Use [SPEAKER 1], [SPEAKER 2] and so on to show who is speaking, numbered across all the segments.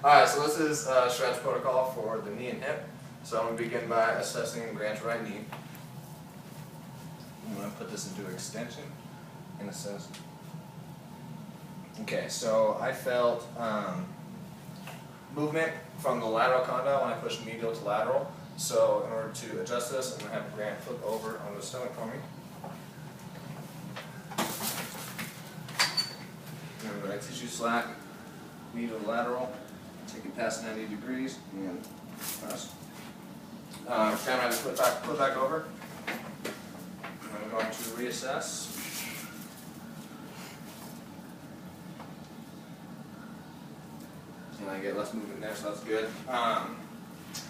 [SPEAKER 1] Alright, so this is stretch protocol for the knee and hip. So I'm going to begin by assessing Grant's right knee. I'm going to put this into extension and assess. Okay, so I felt movement from the lateral condyle when I pushed medial to lateral. So in order to adjust this, I'm going to have Grant flip over on the stomach for me. Remember, I tissue slack, medial to lateral, take it past 90 degrees, and press. Kind of flip back over. I'm going to reassess. And I get less movement there, so that's good.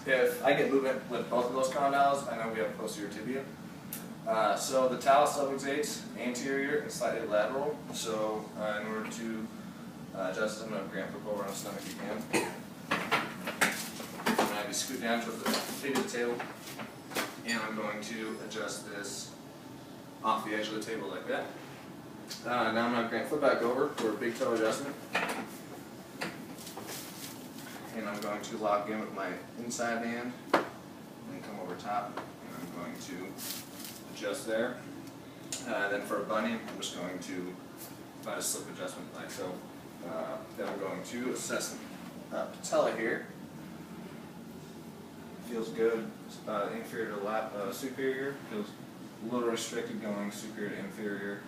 [SPEAKER 1] If I get movement with both of those condyles, I know we have posterior tibia. So the talus subluxates anterior and slightly lateral. So in order to adjust, I'm going to Grant flip over on the stomach again. And I just scoot down towards the feet of the table. And I'm going to adjust this off the edge of the table like that. Now I'm going to Grant flip back over for a big toe adjustment. And I'm going to lock in with my inside hand and come over top. And I'm going to adjust there. Then for a bunny, I'm just going to provide a slip adjustment like so. Then I'm going to assess patella here. Feels good. Inferior to superior. Feels a little restricted going superior to inferior.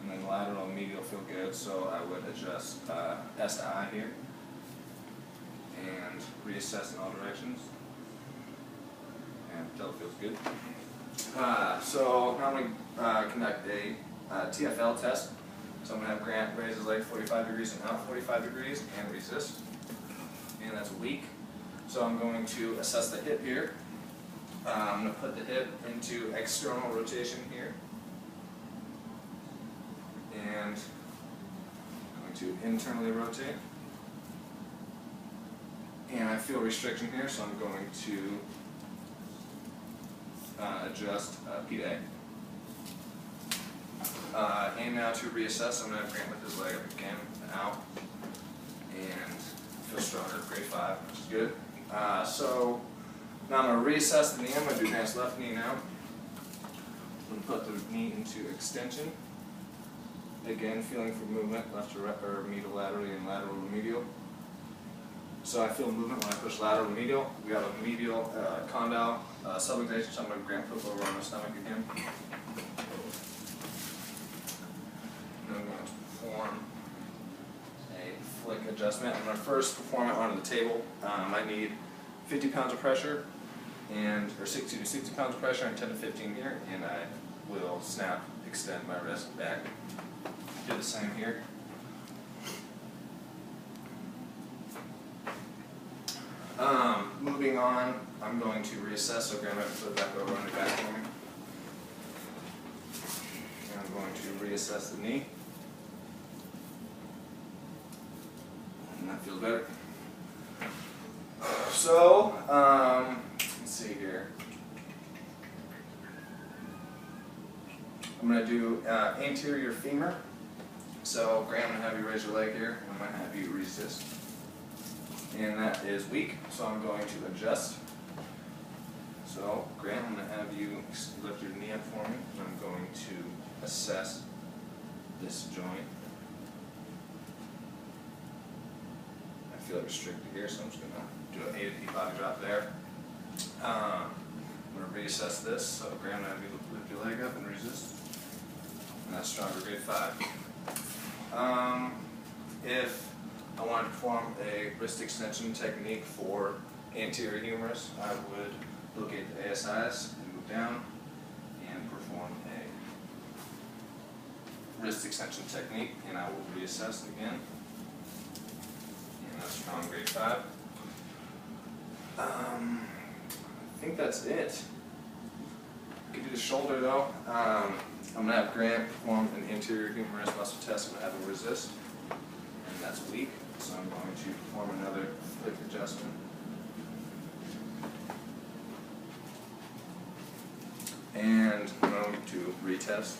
[SPEAKER 1] And then lateral and medial feel good, so I would adjust S to I here. And reassess in all directions. And patella feels good. So now I'm going to conduct a TFL test. So I'm going to have Grant raise his leg 45 degrees and out 45 degrees and resist. And that's weak. So I'm going to assess the hip here. I'm going to put the hip into external rotation here. And I'm going to internally rotate. And I feel restriction here, so I'm going to adjust P to A. And now to reassess, I'm going to have Grant lift his leg up again and out. And feel stronger, grade 5, which is good. So now I'm going to reassess the knee. I'm going to do Grant's left knee now. I'm going to put the knee into extension. Again, feeling for movement, left to right, or medial laterally and lateral to medial. So I feel movement when I push lateral to medial. We have a medial condyle subluxation, so I'm going to Grant flip over on the stomach again. And I'm going to perform a flick adjustment. I'm going to first perform it onto the table. I need 50 pounds of pressure, or 60 to 60 pounds of pressure, and 10 to 15 here, and I will snap, extend my wrist back. Do the same here. Moving on, I'm going to reassess, so Grant might flip back over on the back for me. And I'm going to reassess the knee. And that feels better. So, let's see here. I'm going to do anterior femur. So, Grant, I'm going to have you raise your leg here, and I'm going to have you resist. And that is weak, so I'm going to adjust. So, Grant, I'm going to have you lift your knee up for me, and I'm going to assess this joint. I feel it restricted here, so I'm just going to do an A to P body drop there. I'm going to reassess this, so Grant, I'm going to have you lift your leg up and resist. And that's stronger, grade 5. If I want to perform a wrist extension technique for anterior humerus, I would locate the ASIs and move down and perform a wrist extension technique, and I will reassess again. And that's strong, grade 5. I think that's it. I could do the shoulder though. I'm going to have Grant perform an anterior humerus muscle test. I'm going to have him resist, and that's weak. So I'm going to perform another flick adjustment. And I'm going to retest.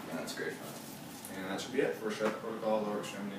[SPEAKER 1] And that's grade 5. And that should be it for stretch protocol, lower extremity